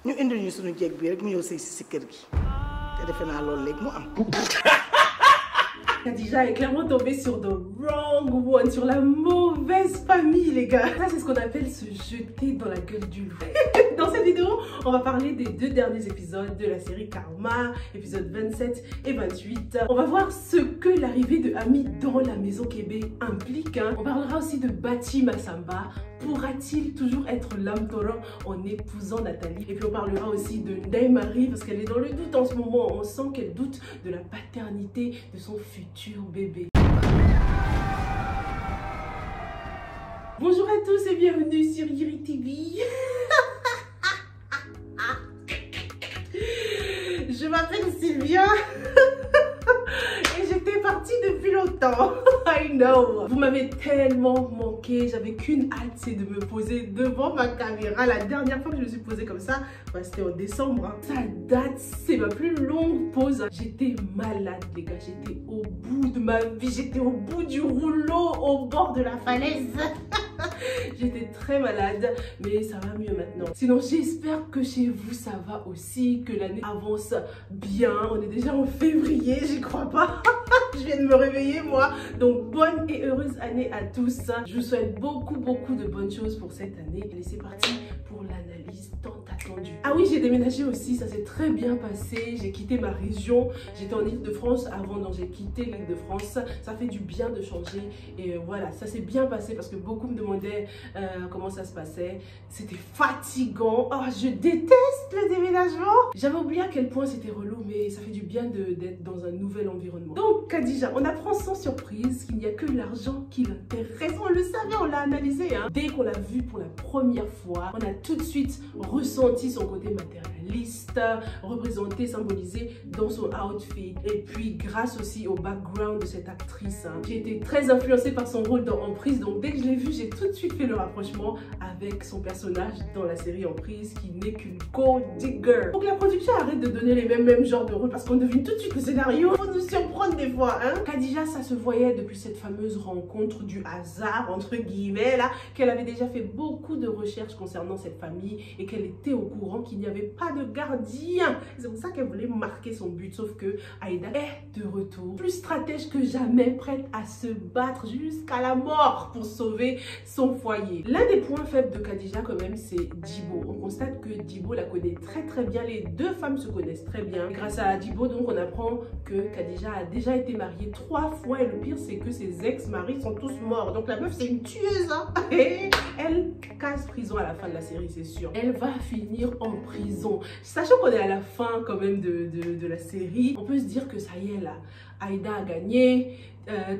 ñu indi ñu suñu jeeg bi rek mu ñëw sëy si kër gi te defe naa loolu léegi mu am. Khadija est clairement tombée sur the wrong one, sur la mauvaise famille, les gars. Ça, c'est ce qu'on appelle se jeter dans la gueule du loup. Dans cette vidéo, on va parler des 2 derniers épisodes de la série Karma, épisodes 27 et 28. On va voir ce que l'arrivée de Ami dans la maison Kébé implique. On parlera aussi de Bati Massamba. Pourra-t-il toujours être l'âme torrent en épousant Nathalie? Et puis on parlera aussi de Ndeye Marie parce qu'elle est dans le doute en ce moment. On sent qu'elle doute de la paternité de son futur bébé. Bonjour à tous et bienvenue sur Yiri TV. Je m'appelle Sylvia. Et j'étais partie depuis longtemps. I know. Vous m'avez tellement manqué. J'avais qu'une hâte, c'est de me poser devant ma caméra. La dernière fois que je me suis posée comme ça, bah, c'était en décembre. Ça date, c'est ma plus longue pause. J'étais malade, les gars. J'étais au bout de ma vie. J'étais au bout du rouleau, au bord de la falaise. J'étais très malade, mais ça va mieux maintenant. Sinon, j'espère que chez vous, ça va aussi, que l'année avance bien. On est déjà en février, j'y crois pas. Je viens de me réveiller, moi. Donc, bonne et heureuse année à tous. Je vous souhaite beaucoup de bonnes choses pour cette année. Allez, c'est parti pour l'analyse tant attendue. Ah oui, j'ai déménagé aussi, ça s'est très bien passé. J'ai quitté ma région. J'étais en Île-de-France avant, donc j'ai quitté l'Île-de-France. Ça fait du bien de changer. Et voilà, ça s'est bien passé parce que beaucoup me demandaient comment ça se passait. C'était fatigant. Oh, je déteste le déménagement. J'avais oublié à quel point c'était relou, mais ça fait du bien d'être dans un nouvel environnement. Donc, Khadija, on apprend sans surprise qu'il n'y a que l'argent qui l'intéresse. On le savait, on l'a analysé. Hein. Dès qu'on l'a vu pour la première fois, on a tout de suite ressenti son côté matérialiste, représenté, symbolisé dans son outfit. Et puis, grâce aussi au background de cette actrice, hein, j'ai été très influencée par son rôle dans Emprise. Donc, dès que je l'ai vu, j'ai tout de suite fait le rapprochement avec son personnage dans la série Emprise, qui n'est qu'une gold digger. Donc, la production arrête de donner les mêmes genres de rôles parce qu'on devine tout de suite le scénario. Faut nous surprendre des fois, hein. Khadija, ça se voyait depuis cette fameuse rencontre du hasard, entre guillemets, là, qu'elle avait déjà fait beaucoup de recherches concernant cette famille et qu'elle était au courant qu'il n'y avait pas de gardien. C'est pour ça qu'elle voulait marquer son but, sauf que Aïda est de retour, plus stratège que jamais, prête à se battre jusqu'à la mort pour sauver son foyer. L'un des points faibles de Khadija quand même, c'est Djibo. On constate que Djibo la connaît très bien. Les 2 femmes se connaissent très bien. Et grâce à Djibo, donc, on apprend que Khadija a déjà été mariée 3 fois et le pire, c'est que ses ex-maris sont tous morts. Donc la meuf, c'est une tueuse, hein. Et elle casse prison à la fin de la série, c'est sûr. Elle va finir en prison. Sachant qu'on est à la fin quand même de la série, on peut se dire que ça y est là, Aïda a gagné.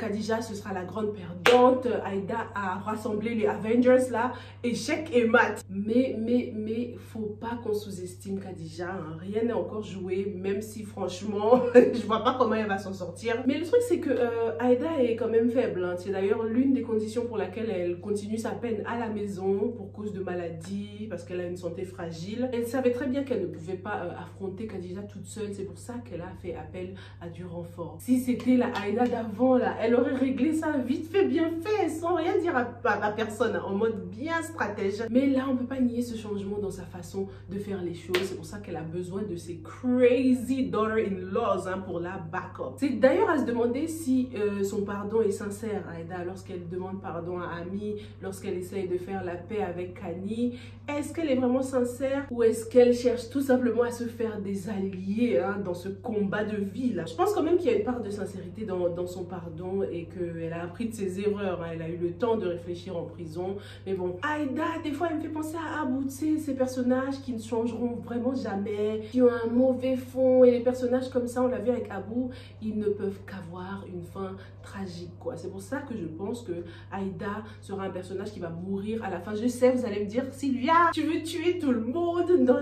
Khadija, ce sera la grande perdante. Aïda a rassemblé les Avengers là, échec et mat. Mais faut pas qu'on sous-estime Khadija, hein. Rien n'est encore joué, même si franchement, je vois pas comment elle va s'en sortir. Mais le truc c'est que Aïda est quand même faible, hein. C'est d'ailleurs l'une des conditions pour laquelle elle continue sa peine à la maison, pour cause de maladie, parce qu'elle a une santé fragile. Elle savait très bien qu'elle ne pouvait pas affronter Khadija toute seule, c'est pour ça qu'elle a fait appel à du renfort. Si c'était la Aïda d'avant, elle aurait réglé ça vite fait, bien fait, sans rien dire à personne, en mode bien stratège. Mais là, on peut pas nier ce changement dans sa façon de faire les choses. C'est pour ça qu'elle a besoin de ses crazy daughter-in-laws, hein, pour la backup. C'est d'ailleurs à se demander si son pardon est sincère, Aïda, lorsqu'elle demande pardon à Ami, lorsqu'elle essaye de faire la paix avec Kani. Est-ce qu'elle est vraiment sincère ou est-ce qu'elle cherche tout simplement à se faire des alliés, hein, dans ce combat de vie là? Je pense quand même qu'il y a une part de sincérité dans son pardon et qu'elle a appris de ses erreurs, hein. Elle a eu le temps de réfléchir en prison. Mais bon, Aïda, des fois, elle me fait penser à Abou, tu sais, ces personnages qui ne changeront vraiment jamais, qui ont un mauvais fond. Et les personnages comme ça, on l'a vu avec Abou, ils ne peuvent qu'avoir une fin tragique, quoi. C'est pour ça que je pense que Aïda sera un personnage qui va mourir à la fin. Je sais, vous allez me dire, Sylvia, tu veux tuer tout le monde? Non.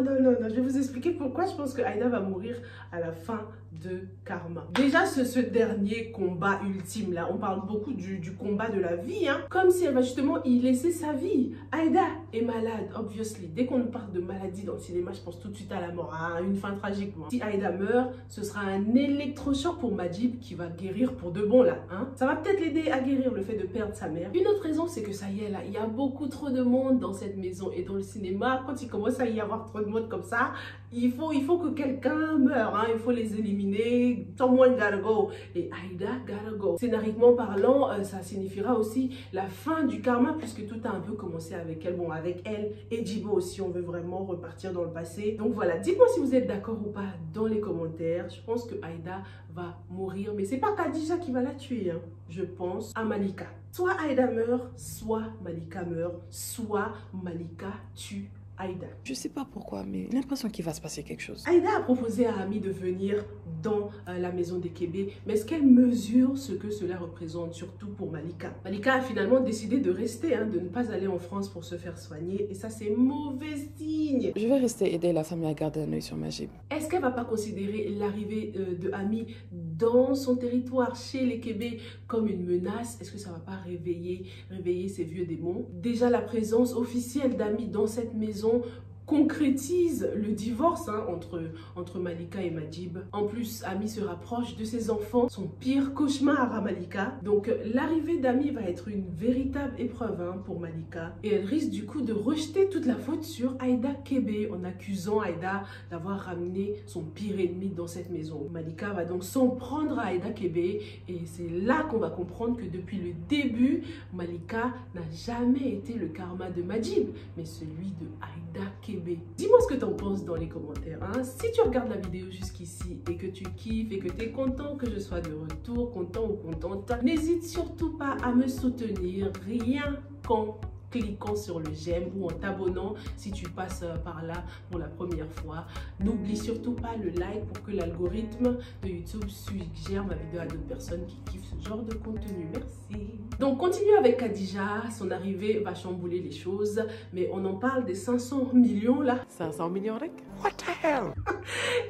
Je vais vous expliquer pourquoi je pense que Aïda va mourir à la fin de Karma. Déjà, ce ce dernier combat ultime là. On parle beaucoup du combat de la vie, hein. Comme si elle va justement y laisser sa vie. Aïda est malade, obviously. Dès qu'on parle de maladie dans le cinéma, je pense tout de suite à la mort, à une fin tragique. Moi. Si Aïda meurt, ce sera un électrochoc pour Majib qui va guérir pour de bon là, hein. Ça va peut-être l'aider à guérir le fait de perdre sa mère. Une autre raison, c'est que ça y est là, il y a beaucoup trop de monde dans cette maison et dans le cinéma. Quand il commence à y avoir trop de monde comme ça, il faut que quelqu'un meure, hein. Il faut les éliminer. Someone gotta go. Et Aïda gotta go. Scénariquement parlant, ça signifiera aussi la fin du karma puisque tout a un peu commencé avec elle. Bon, avec elle et Djibo aussi, on veut vraiment repartir dans le passé. Donc voilà, dites-moi si vous êtes d'accord ou pas dans les commentaires. Je pense que Aïda va mourir, mais c'est pas Khadija qui va la tuer, hein. Je pense à Malika. Soit Aïda meurt, soit Malika meurt, soit Malika tue Aïda. Je sais pas pourquoi, mais j'ai l'impression qu'il va se passer quelque chose. Aïda a proposé à Ami de venir dans la maison des Kébé, mais est-ce qu'elle mesure ce que cela représente, surtout pour Malika? Malika a finalement décidé de rester, hein, de ne pas aller en France pour se faire soigner, et ça c'est mauvais signe. Je vais rester aider la famille à garder un œil sur Majib. Est-ce qu'elle va pas considérer l'arrivée de Ami dans son territoire, chez les Kébé, comme une menace? Est-ce que ça va pas réveiller ces vieux démons? Déjà la présence officielle d'Ami dans cette maison concrétise le divorce, hein, entre Malika et Majib. En plus, Ami se rapproche de ses enfants, son pire cauchemar à Malika. Donc l'arrivée d'Ami va être une véritable épreuve, hein, pour Malika. Et elle risque du coup de rejeter toute la faute sur Aïda Kébé en accusant Aïda d'avoir ramené son pire ennemi dans cette maison. Malika va donc s'en prendre à Aïda Kébé et c'est là qu'on va comprendre que depuis le début, Malika n'a jamais été le karma de Majib, mais celui de Aïda Kébé. Dis-moi ce que tu en penses dans les commentaires, hein. Si tu regardes la vidéo jusqu'ici et que tu kiffes et que tu es content que je sois de retour, content ou contente, n'hésite surtout pas à me soutenir, rien qu'en cliquant sur le j'aime ou en t'abonnant si tu passes par là pour la première fois. N'oublie surtout pas le like pour que l'algorithme de YouTube suggère ma vidéo à d'autres personnes qui kiffent ce genre de contenu. Merci. Donc continue avec Khadija, son arrivée va chambouler les choses, mais on en parle des 500 millions là. 500 millions rek? What the hell?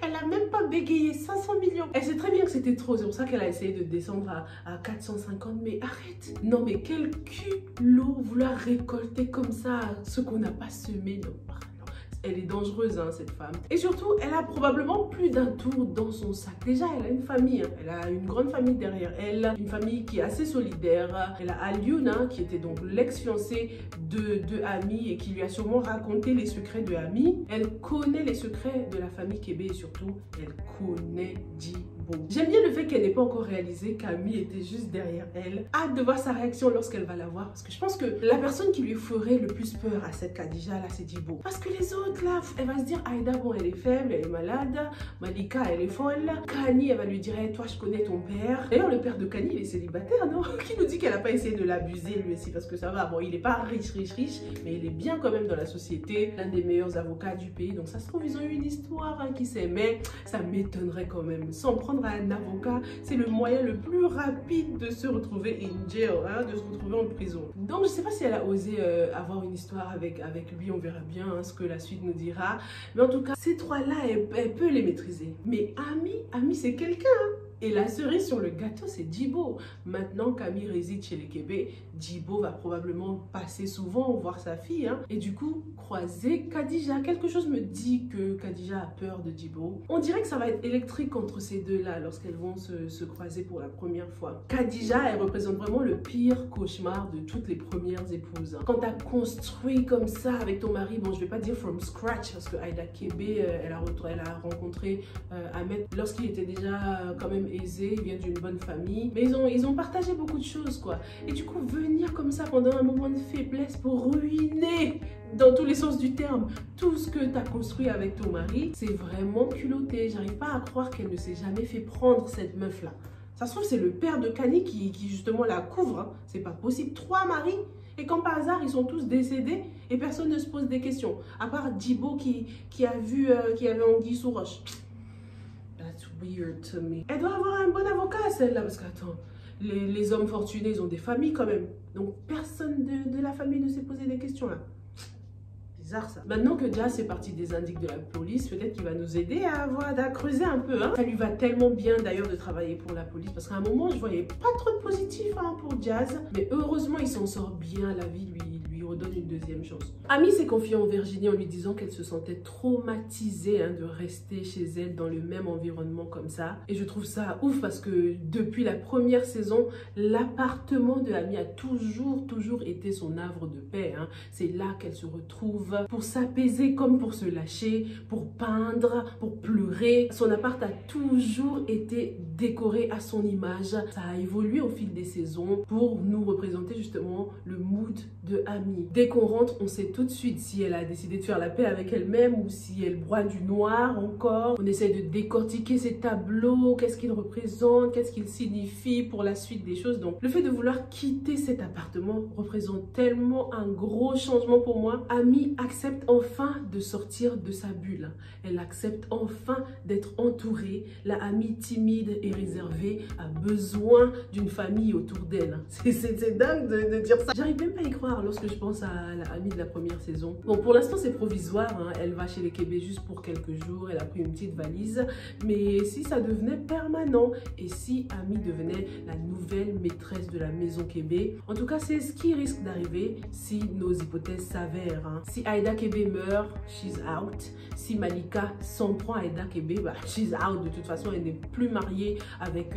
Elle a même pas bégayé, 500 millions. Elle sait très bien que c'était trop, c'est pour ça qu'elle a essayé de descendre à 450, mais arrête. Non mais quel culot vouloir récolter comme ça ce qu'on n'a pas semé. Non. Elle est dangereuse, hein, cette femme. Et surtout, elle a probablement plus d'un tour dans son sac. Déjà, elle a une famille. Hein. Elle a une grande famille derrière elle. Une famille qui est assez solidaire. Elle a Alioune, hein, qui était donc l'ex-fiancé de Ami et qui lui a sûrement raconté les secrets de Ami. Elle connaît les secrets de la famille Kébé et surtout, elle connaît Djibo. J'aime bien le fait qu'elle n'ait pas encore réalisé qu'Ami était juste derrière elle. Hâte de voir sa réaction lorsqu'elle va la voir. Parce que je pense que la personne qui lui ferait le plus peur à cette Khadija là, c'est Djibo. Parce que les autres là, elle va se dire Aïda, bon, elle est faible, elle est malade. Malika, elle est folle. Kani, elle va lui dire hey, toi, je connais ton père. D'ailleurs, le père de Kani, il est célibataire, non? Qui nous dit qu'elle n'a pas essayé de l'abuser lui aussi? Parce que ça va, bon, il n'est pas riche, mais il est bien quand même dans la société. L'un des meilleurs avocats du pays. Donc, ça se trouve, ils ont eu une histoire, hein, qui sait. Mais ça m'étonnerait quand même. Sans prendre à un avocat, c'est le moyen le plus rapide de se retrouver in jail, hein, de se retrouver en prison. Donc, je sais pas si elle a osé avoir une histoire avec lui. On verra bien, hein, ce que la suite nous dira. Mais en tout cas, ces trois-là, elle peut les maîtriser. Mais Ami, c'est quelqu'un, hein. Et la cerise sur le gâteau, c'est Djibo. Maintenant qu'Ami réside chez les Kébé, Djibo va probablement passer souvent voir sa fille, hein, et du coup croiser Khadija. Quelque chose me dit que Khadija a peur de Djibo. On dirait que ça va être électrique entre ces deux-là lorsqu'elles vont se croiser pour la première fois. Khadija, elle représente vraiment le pire cauchemar de toutes les premières épouses. Quand tu as construit comme ça avec ton mari, bon, je vais pas dire from scratch, parce que Aïda Kébé, elle a rencontré Ahmed lorsqu'il était déjà quand même aisé, il vient d'une bonne famille, mais ils ont partagé beaucoup de choses, quoi. Et du coup, venir comme ça pendant un moment de faiblesse pour ruiner, dans tous les sens du terme, tout ce que tu as construit avec ton mari, c'est vraiment culotté. J'arrive pas à croire qu'elle ne s'est jamais fait prendre cette meuf-là. Ça se trouve, c'est le père de Kani qui justement la couvre, hein. C'est pas possible. 3 maris, et quand par hasard, ils sont tous décédés et personne ne se pose des questions. À part Djibo qui a vu qu'il y avait anguille sous roche. That's weird to me. Elle doit avoir un bon avocat, celle-là, parce qu'attends, les hommes fortunés, ils ont des familles quand même. Donc, personne de la famille ne s'est posé des questions, là. bizarre ça. Maintenant que Jazz fait partie des indices de la police, peut-être qu'il va nous aider à creuser un peu. Hein. Ça lui va tellement bien d'ailleurs de travailler pour la police parce qu'à un moment je voyais pas trop de positif pour Jazz. Mais heureusement il s'en sort bien, la vie lui redonne une deuxième chance. Amy s'est confiée en Virginie en lui disant qu'elle se sentait traumatisée de rester chez elle dans le même environnement comme ça. Et je trouve ça ouf parce que depuis la première saison, l'appartement de Amy a toujours été son havre de paix. Hein. C'est là qu'elle se retrouve pour s'apaiser comme pour se lâcher, pour peindre, pour pleurer. Son appart a toujours été décoré à son image. Ça a évolué au fil des saisons pour nous représenter justement le mood de Amy. Dès qu'on rentre, on sait tout de suite si elle a décidé de faire la paix avec elle-même ou si elle broie du noir encore. On essaie de décortiquer ces tableaux, qu'est-ce qu'ils représentent, qu'est-ce qu'ils signifient pour la suite des choses. Donc, le fait de vouloir quitter cet appartement représente tellement un gros changement pour moi. Amy accepte enfin de sortir de sa bulle. Elle accepte enfin d'être entourée. La Amy timide et réservée a besoin d'une famille autour d'elle. C'est dingue de dire ça. J'arrive même pas à y croire lorsque je pense à la Amy de la première saison. Bon, pour l'instant, c'est provisoire. Hein. Elle va chez les Québécois juste pour quelques jours. Elle a pris une petite valise. Mais si ça devenait permanent et si Amy devenait la nouvelle maîtresse de la maison Québé, en tout cas, c'est ce qui risque d'arriver si nos hypothèses s'avèrent. Hein. Si Aïda Québé meurt, she's out. Si Malika s'en prend à Aïda Québé, bah, she's out. De toute façon, elle n'est plus mariée avec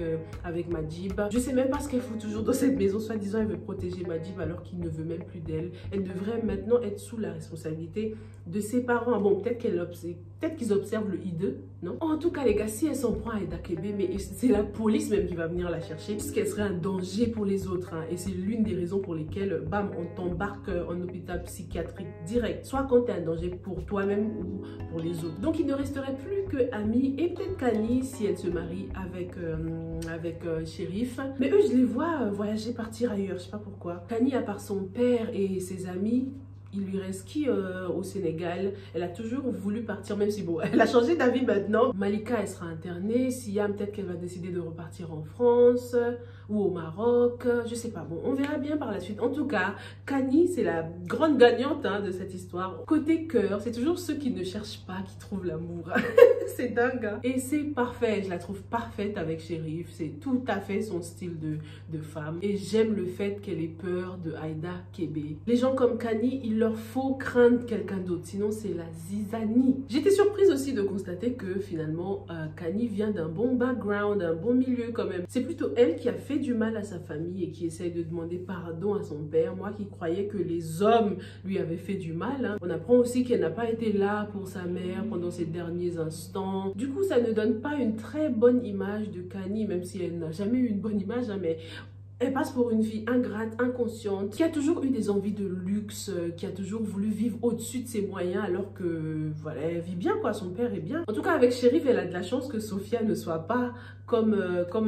Majib. Je sais même pas ce qu'elle fout toujours dans cette maison. Soi-disant, elle veut protéger Majib alors qu'il ne veut même plus d'elle. Elle devrait maintenant être sous la responsabilité de ses parents. Bon, peut-être qu'ils observent le hideux, non? En tout cas, les gars, si elle s'en prend à Aïda Québé, mais c'est la police même qui va venir la chercher, puisqu'elle serait un danger pour les autres. Hein, et c'est l'une des raisons pour lesquelles, bam, on t'embarque en hôpital psychiatrique direct. Soit quand tu es un danger pour toi-même ou pour les autres. Donc, il ne resterait plus que Amy et peut-être Kani si elle se marie avec Shérif. Mais eux, je les vois voyager, partir ailleurs. Je sais pas pourquoi. Kani, à part son père et ses amis, il lui reste qui au Sénégal? Elle a toujours voulu partir, même si bon, elle a changé d'avis maintenant. Malika, elle sera internée. Siam, peut-être qu'elle va décider de repartir en France ou au Maroc. Je sais pas. Bon, on verra bien par la suite. En tout cas, Kani, c'est la grande gagnante de cette histoire. Côté cœur, c'est toujours ceux qui ne cherchent pas qui trouvent l'amour. C'est dingue. Hein? Et c'est parfait. Je la trouve parfaite avec Shérif. C'est tout à fait son style de femme. Et j'aime le fait qu'elle ait peur de Aïda Québé. Les gens comme Kani, il leur faut craindre quelqu'un d'autre, sinon c'est la zizanie. J'étais surprise aussi de constater que finalement Kani vient d'un bon background, d'un bon milieu quand même. C'est plutôt elle qui a fait du mal à sa famille et qui essaye de demander pardon à son père. Moi qui croyais que les hommes lui avaient fait du mal. Hein. On apprend aussi qu'elle n'a pas été là pour sa mère pendant ses derniers instants. Du coup, ça ne donne pas une très bonne image de Kani, même si elle n'a jamais eu une bonne image, hein, mais elle passe pour une fille ingrate, inconsciente, qui a toujours eu des envies de luxe, qui a toujours voulu vivre au-dessus de ses moyens alors que, voilà, elle vit bien quoi, son père est bien. En tout cas, avec Shérif, elle a de la chance que Sophia ne soit pas comme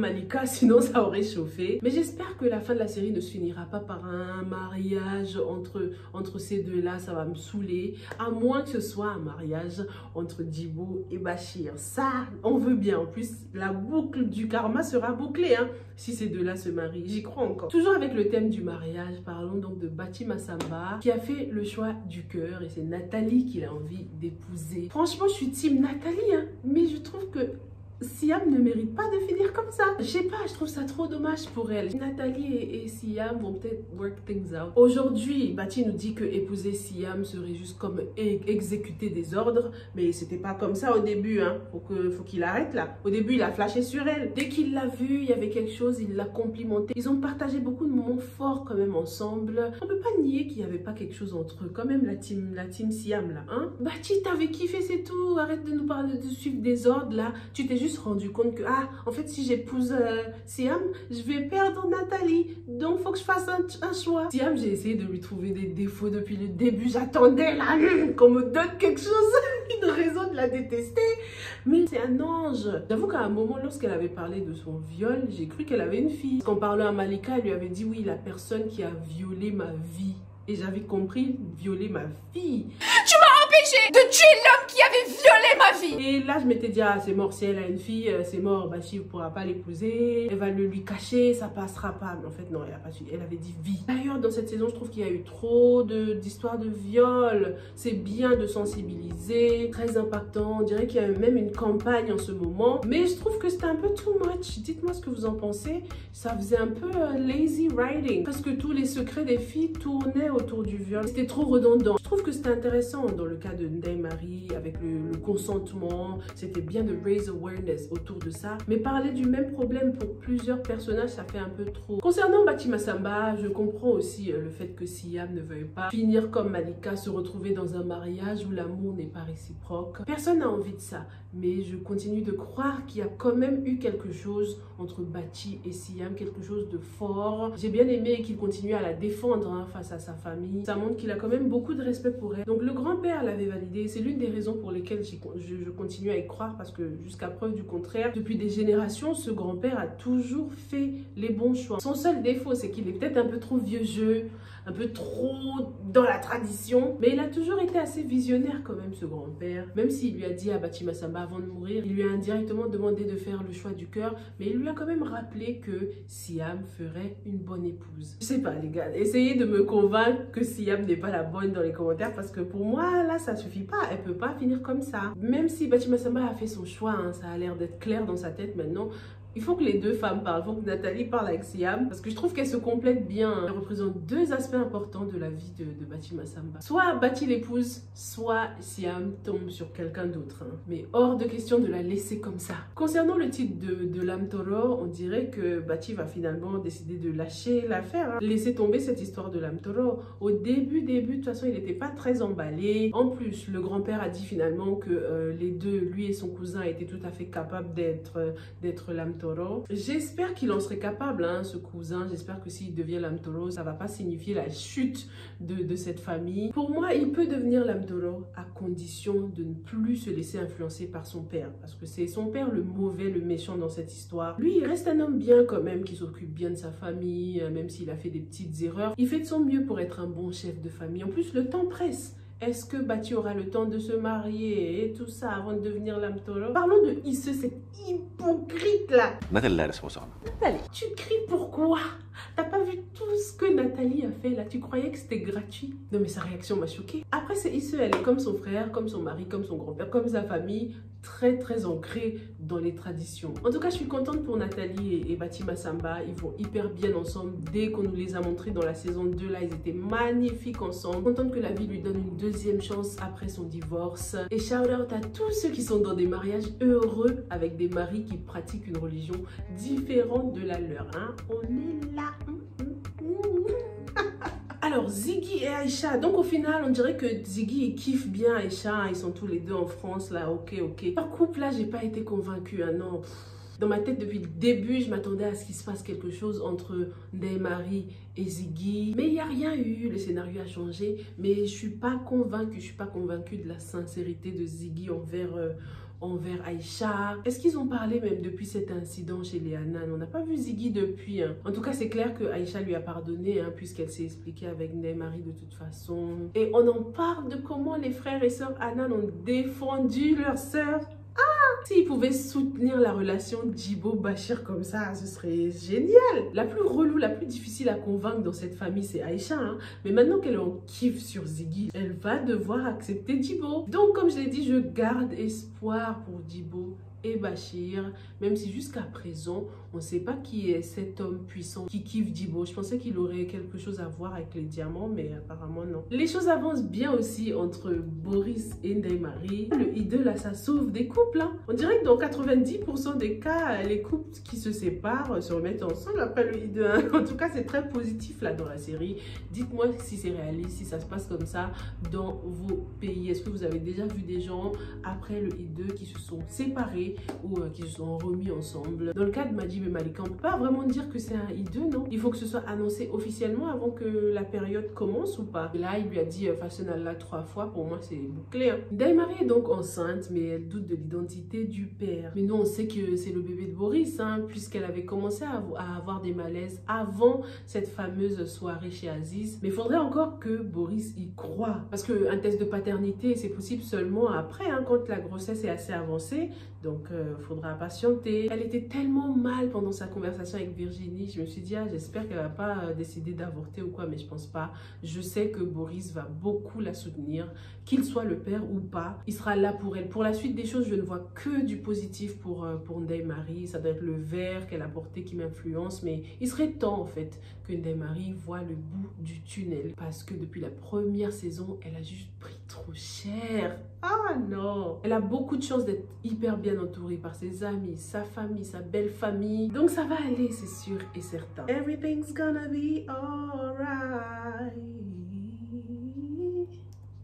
Malika, sinon ça aurait chauffé. Mais j'espère que la fin de la série ne se finira pas par un mariage entre ces deux-là, ça va me saouler. À moins que ce soit un mariage entre Djibo et Bachir. Ça, on veut bien. En plus, la boucle du karma sera bouclée, hein, si ces deux-là se marient. J'y crois encore. Toujours avec le thème du mariage, parlons donc de Bati Massamba, qui a fait le choix du cœur et c'est Nathalie qu'il a envie d'épouser. Franchement, je suis team Nathalie, hein, mais je trouve que Siam ne mérite pas de finir comme ça. Je sais pas, je trouve ça trop dommage pour elle. Nathalie et Siam vont peut-être work things out. Aujourd'hui, Bati nous dit que épouser Siam serait juste comme exécuter des ordres, mais c'était pas comme ça au début, hein. Faut qu'il arrête là. Au début, il a flashé sur elle. Dès qu'il l'a vue, il y avait quelque chose, il l'a complimenté. Ils ont partagé beaucoup de moments forts quand même ensemble. On peut pas nier qu'il y avait pas quelque chose entre eux. Quand même la team Siam là, hein. Bati, t'avais kiffé, c'est tout. Arrête de nous parler de suivre des ordres là. Tu t'es juste rendu compte que en fait si j'épouse Siam, je vais perdre Nathalie, donc faut que je fasse un choix. Siam, j'ai essayé de lui trouver des défauts depuis le début, j'attendais là qu'on me donne quelque chose, une raison de la détester, mais c'est un ange. J'avoue qu'à un moment, lorsqu'elle avait parlé de son viol, j'ai cru qu'elle avait une fille. Quand parlant à Malika, elle lui avait dit oui, la personne qui a violé ma vie. Et j'avais compris, violer ma fille. Tu m'as empêché de tuer l'homme qui avait violé ma vie. Et là, je m'étais dit, ah, c'est mort, si elle a une fille, c'est mort, Bachi ne pourra pas l'épouser, elle va le lui cacher, ça passera pas. Mais en fait, non, elle avait dit vie. D'ailleurs, dans cette saison, je trouve qu'il y a eu trop d'histoires de viol. C'est bien de sensibiliser, très impactant. On dirait qu'il y a même une campagne en ce moment. Mais je trouve que c'était un peu too much. Dites-moi ce que vous en pensez. Ça faisait un peu lazy writing. Presque tous les secrets des filles tournaient autour du viol. C'était trop redondant. Je trouve que c'était intéressant dans le cas de Ndeye Marie, avec le consentement. C'était bien de raise awareness autour de ça. Mais parler du même problème pour plusieurs personnages, ça fait un peu trop. Concernant Bati Massamba, je comprends aussi le fait que Siam ne veuille pas finir comme Malika, se retrouver dans un mariage où l'amour n'est pas réciproque. Personne n'a envie de ça. Mais je continue de croire qu'il y a quand même eu quelque chose entre Bati et Siam, quelque chose de fort. J'ai bien aimé qu'il continue à la défendre face à sa famille. Ça montre qu'il a quand même beaucoup de respect pour elle. Donc le grand-père l'avait validé. C'est l'une des raisons pour lesquelles je continue à y croire, parce que jusqu'à preuve du contraire, depuis des générations, ce grand-père a toujours fait les bons choix. Son seul défaut, c'est qu'il est peut-être un peu trop vieux jeu, un peu trop dans la tradition, mais il a toujours été assez visionnaire quand même, ce grand-père. Même s'il lui a dit à Bati Massamba avant de mourir, il lui a indirectement demandé de faire le choix du cœur, mais il lui a quand même rappelé que Siam ferait une bonne épouse. Je sais pas les gars, essayez de me convaincre que Siam n'est pas la bonne dans les commentaires, parce que pour moi là ça suffit pas, elle peut pas finir comme ça. Même si Bati Massamba a fait son choix, hein, ça a l'air d'être clair dans sa tête maintenant. Il faut que les deux femmes parlent, il faut que Nathalie parle avec Siam, parce que je trouve qu'elles se complètent bien. Elles représentent deux aspects importants de la vie de Bati Massamba. Soit Bati l'épouse, soit Siam tombe sur quelqu'un d'autre. Hein. Mais hors de question de la laisser comme ça. Concernant le titre de l'âme taureau, on dirait que Bati va finalement décider de lâcher l'affaire. Hein. Laisser tomber cette histoire de l'âme taureau. Au début, de toute façon, il n'était pas très emballé. En plus, le grand-père a dit finalement que les deux, lui et son cousin, étaient tout à fait capables d'être l'âme taureau. J'espère qu'il en serait capable, hein, ce cousin. J'espère que s'il devient l'âme taureau, ça va pas signifier la chute de cette famille. Pour moi, il peut devenir l'âme taureau à condition de ne plus se laisser influencer par son père. Parce que c'est son père le mauvais, le méchant dans cette histoire. Lui, il reste un homme bien quand même, qui s'occupe bien de sa famille, même s'il a fait des petites erreurs. Il fait de son mieux pour être un bon chef de famille. En plus, le temps presse. Est-ce que Bati aura le temps de se marier et tout ça avant de devenir l'âme taureau? Parlons de Isse, cette hypocrite là. Nathalie, tu cries pourquoi? T'as pas vu tout ce que Nathalie a fait là? Tu croyais que c'était gratuit? Non mais sa réaction m'a choquée. Après c'est Isse, elle est comme son frère, comme son mari, comme son grand-père, comme sa famille, très ancrée dans les traditions. En tout cas, je suis contente pour Nathalie et Bati Massamba. Ils vont hyper bien ensemble. Dès qu'on nous les a montrés dans la saison 2 là, ils étaient magnifiques ensemble. Contente que la vie lui donne une deuxième chance après son divorce. Et shout out à tous ceux qui sont dans des mariages heureux avec des maris qui pratiquent une religion différente de la leur. Hein? On est là. Alors, Ziggy et Aïcha, donc au final, on dirait que Ziggy, il kiffe bien Aïcha, ils sont tous les deux en France, là, ok. Leur couple, là, j'ai pas été convaincue, hein, non. Dans ma tête, depuis le début, je m'attendais à ce qu'il se passe quelque chose entre Ndeye Marie et Ziggy. Mais il n'y a rien eu, le scénario a changé. Mais je suis pas convaincue de la sincérité de Ziggy envers Aïcha. Est-ce qu'ils ont parlé même depuis cet incident chez les Hanan? On n'a pas vu Ziggy depuis. Hein. En tout cas, c'est clair que Aïcha lui a pardonné, hein, puisqu'elle s'est expliquée avec Ndeye Marie de toute façon. Et on en parle de comment les frères et sœurs Hanan ont défendu leur sœur. S'ils pouvaient soutenir la relation Djibo-Bachir comme ça, ce serait génial. La plus relou, la plus difficile à convaincre dans cette famille, c'est Aïcha. Hein. Mais maintenant qu'elle est en kiff sur Ziggy, elle va devoir accepter Djibo. Donc, comme je l'ai dit, je garde espoir pour Djibo et Bachir, même si jusqu'à présent, on ne sait pas qui est cet homme puissant qui kiffe Djibo. Je pensais qu'il aurait quelque chose à voir avec les diamants, mais apparemment non. Les choses avancent bien aussi entre Boris et Ndeye Marie. Le I2 là, ça sauve des couples. Hein. On dirait que dans 90% des cas, les couples qui se séparent se remettent ensemble après le I2. Hein. En tout cas, c'est très positif là dans la série. Dites-moi si c'est réaliste, si ça se passe comme ça dans vos pays. Est-ce que vous avez déjà vu des gens après le I2 qui se sont séparés séparés ou qu'ils se sont remis ensemble. Dans le cas de Majib et Malika, on peut pas vraiment dire que c'est un hideux, non? Il faut que ce soit annoncé officiellement avant que la période commence ou pas? Et là, il lui a dit façon Allah 3 fois, pour moi c'est bouclé. Hein. Ndeye Marie est donc enceinte, mais elle doute de l'identité du père. Mais nous, on sait que c'est le bébé de Boris, hein, puisqu'elle avait commencé à avoir des malaises avant cette fameuse soirée chez Aziz. Mais il faudrait encore que Boris y croit. Parce qu'un test de paternité, c'est possible seulement après, hein, quand la grossesse est assez avancée. Donc, il faudra patienter. Elle était tellement mal pendant sa conversation avec Virginie. Je me suis dit, ah, j'espère qu'elle va pas décider d'avorter ou quoi, mais je pense pas. Je sais que Boris va beaucoup la soutenir, qu'il soit le père ou pas. Il sera là pour elle. Pour la suite des choses, je ne vois que du positif pour Ndeye Marie. Ça doit être le verre qu'elle a porté qui m'influence, mais il serait temps en fait que Ndeye Marie voit le bout du tunnel. Parce que depuis la première saison, elle a juste pris trop cher. Ah non! Elle a beaucoup de chance d'être hyper bien entourée par ses amis, sa famille, sa belle famille. Donc ça va aller, c'est sûr et certain. Everything's gonna be alright.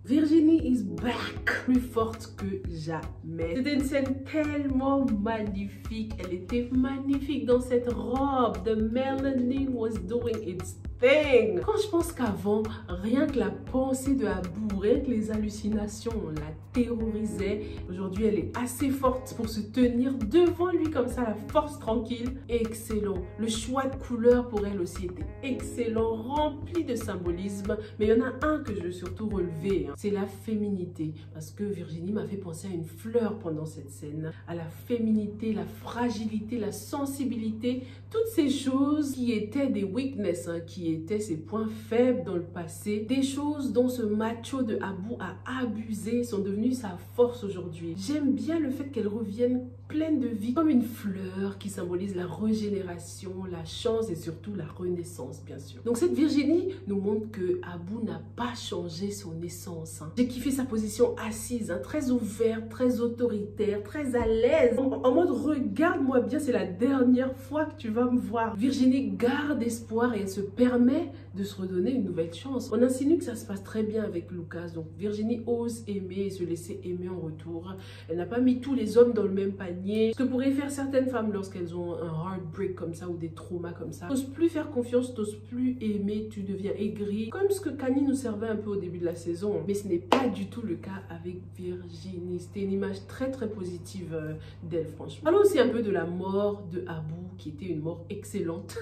Virginie is back, plus forte que jamais. C'était une scène tellement magnifique. Elle était magnifique dans cette robe. The melanin was doing its thing. Quand je pense qu'avant, rien que la pensée de Abou, rien que les hallucinations, on la terrorisait. Aujourd'hui, elle est assez forte pour se tenir devant lui comme ça, la force tranquille. Excellent. Le choix de couleurs pour elle aussi était excellent, rempli de symbolisme. Mais il y en a un que je veux surtout relever, hein. C'est la féminité. Parce que Virginie m'a fait penser à une fleur pendant cette scène. À la féminité, la fragilité, la sensibilité. Toutes ces choses qui étaient des weaknesses, hein, qui étaient ses points faibles dans le passé. Des choses dont ce macho de Abou a abusé sont devenues sa force aujourd'hui. J'aime bien le fait qu'elle revienne pleine de vie, comme une fleur qui symbolise la régénération, la chance et surtout la renaissance, bien sûr. Donc cette Virginie nous montre que Abou n'a pas changé son essence. Hein. J'ai kiffé sa position assise, hein, très ouverte, très autoritaire, très à l'aise. En mode regarde-moi bien, c'est la dernière fois que tu vas me voir. Virginie garde espoir et elle se permet de se redonner une nouvelle chance. On insinue que ça se passe très bien avec Lucas, donc Virginie ose aimer et se laisser aimer en retour. Elle n'a pas mis tous les hommes dans le même panier. Ce que pourraient faire certaines femmes lorsqu'elles ont un heartbreak comme ça ou des traumas comme ça. T'oses plus faire confiance, t'oses plus aimer, tu deviens aigri. Comme ce que Kani nous servait un peu au début de la saison. Mais ce n'est pas du tout le cas avec Virginie. C'était une image très très positive d'elle, franchement. Parlons aussi un peu de la mort de Abou, qui était une mort excellente.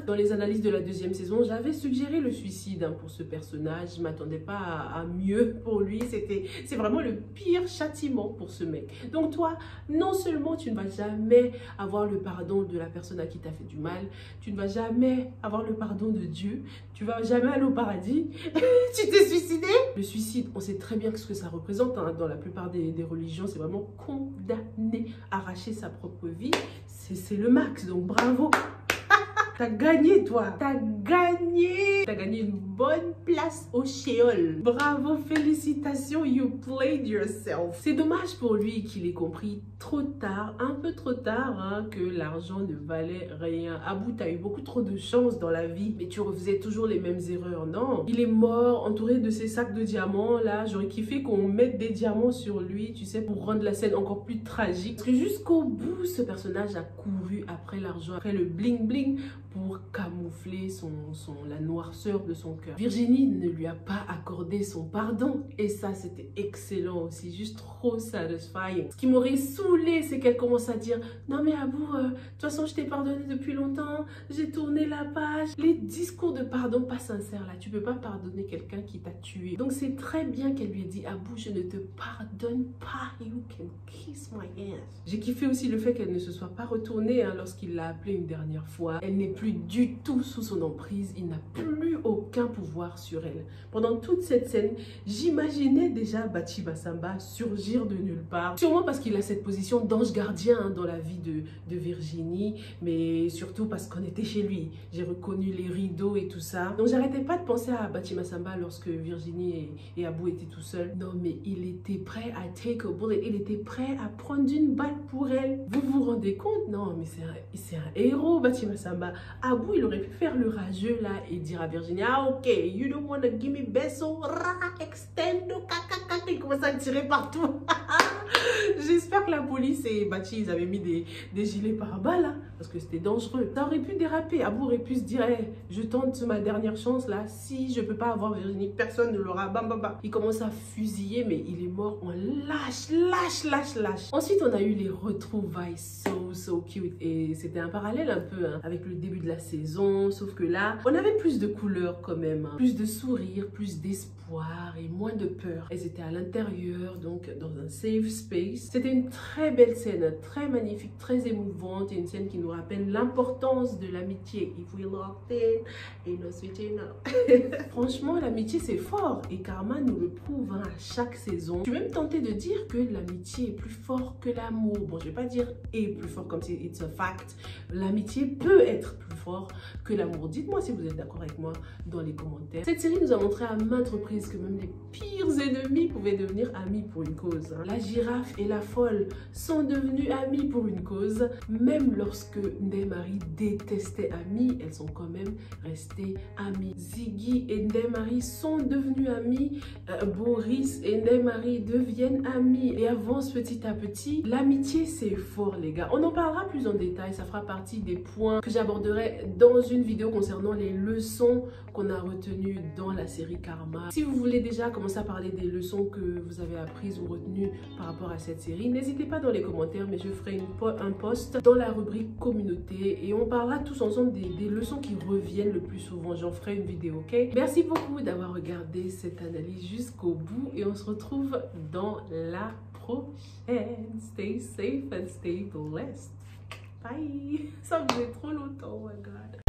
Dans les analyses de la deuxième saison, j'avais suggéré le suicide, hein, pour ce personnage. Je m'attendais pas à mieux pour lui. C'est vraiment le pire châtiment pour ce mec. Donc toi, non seulement tu ne vas jamais avoir le pardon de la personne à qui tu as fait du mal, tu ne vas jamais avoir le pardon de Dieu, tu vas jamais aller au paradis. Tu t'es suicidé? Le suicide, on sait très bien ce que ça représente, hein. Dans la plupart des religions, c'est vraiment condamner, arracher sa propre vie. C'est le max, donc bravo. T'as gagné, toi. T'as gagné. T'as gagné une bonne place au Sheol. Bravo, félicitations, you played yourself. C'est dommage pour lui qu'il ait compris trop tard, un peu trop tard, hein, que l'argent ne valait rien. Abou, t'as eu beaucoup trop de chance dans la vie, mais tu refaisais toujours les mêmes erreurs. Non, il est mort, entouré de ces sacs de diamants, là. J'aurais kiffé qu'on mette des diamants sur lui, tu sais, pour rendre la scène encore plus tragique. Parce que jusqu'au bout, ce personnage a couru après l'argent, après le bling-bling, pour camoufler la noirceur de son cœur. Virginie ne lui a pas accordé son pardon. Et ça, c'était excellent aussi. Juste trop satisfying. Ce qui m'aurait saoulé, c'est qu'elle commence à dire « Non mais Abou, de toute façon, je t'ai pardonné depuis longtemps. J'ai tourné la page. » Les discours de pardon pas sincères, là. Tu peux pas pardonner quelqu'un qui t'a tué. Donc, c'est très bien qu'elle lui ait dit « Abou, je ne te pardonne pas. You can kiss my ass. » J'ai kiffé aussi le fait qu'elle ne se soit pas retournée, hein, lorsqu'il l'a appelée une dernière fois. Elle n'est plus du tout sous son emprise, il n'a plus aucun pouvoir sur elle. Pendant toute cette scène, j'imaginais déjà Bachi Massamba surgir de nulle part. Sûrement parce qu'il a cette position d'ange gardien, hein, dans la vie de Virginie, mais surtout parce qu'on était chez lui. J'ai reconnu les rideaux et tout ça. Donc j'arrêtais pas de penser à Bachi Massamba lorsque Virginie et Abou étaient tout seuls. Non mais il était prêt à take a bullet, il était prêt à prendre une balle pour elle. Vous vous rendez compte? Non mais c'est un héros, Bachi Massamba. Abou, il aurait pu faire le rageux là et dire à Virginie, ah ok, you don't wanna give me beso, extendo, il commence à le tirer partout. J'espère que la police et Bati, ils avaient mis des gilets pare-balles, hein, parce que c'était dangereux. Ça aurait pu déraper. Abou aurait pu se dire, hey, je tente ma dernière chance là. Si je peux pas avoir Virginie, personne ne l'aura. Bam, bam, bam. Il commence à fusiller, mais il est mort en lâche. Ensuite, on a eu les retrouvailles so cute. Et c'était un parallèle un peu hein, avec le début de la saison. Sauf que là, on avait plus de couleurs quand même. Hein. Plus de sourires, plus d'espoir et moins de peur. Elles étaient à l'intérieur, donc dans un safe space. C'était une très belle scène, très magnifique, très émouvante. Et une scène qui nous rappelle l'importance de l'amitié. If we locked in, ain't no switching up. Franchement, l'amitié c'est fort. Et Karma nous le prouve hein, à chaque saison. Je suis même tentée de dire que l'amitié est plus fort que l'amour. Bon, je vais pas dire est plus fort comme si it's a fact. L'amitié peut être plus fort que l'amour. Dites-moi si vous êtes d'accord avec moi dans les commentaires. Cette série nous a montré à maintes reprises que même les pires ennemis pouvaient devenir amis pour une cause. Hein. La girafe et la folle sont devenues amies pour une cause. Même lorsque Ndeye-Marie détestait Ami, elles sont quand même restées amies. Ziggy et Ndeye-Marie sont devenus amis. Boris et Ndeye-Marie deviennent amis et avancent petit à petit. L'amitié c'est fort les gars. On en parlera plus en détail. Ça fera partie des points que j'aborderai dans une vidéo concernant les leçons qu'on a retenues dans la série Karma. Si vous voulez déjà commencer à parler des leçons que vous avez apprises ou retenues par rapport à cette série, n'hésitez pas dans les commentaires, mais je ferai un post dans la rubrique communauté et on parlera tous ensemble des leçons qui reviennent le plus souvent. J'en ferai une vidéo, ok? Merci beaucoup d'avoir regardé cette analyse jusqu'au bout et on se retrouve dans la prochaine. Stay safe and stay blessed. Bye. Ça faisait trop longtemps, oh my god.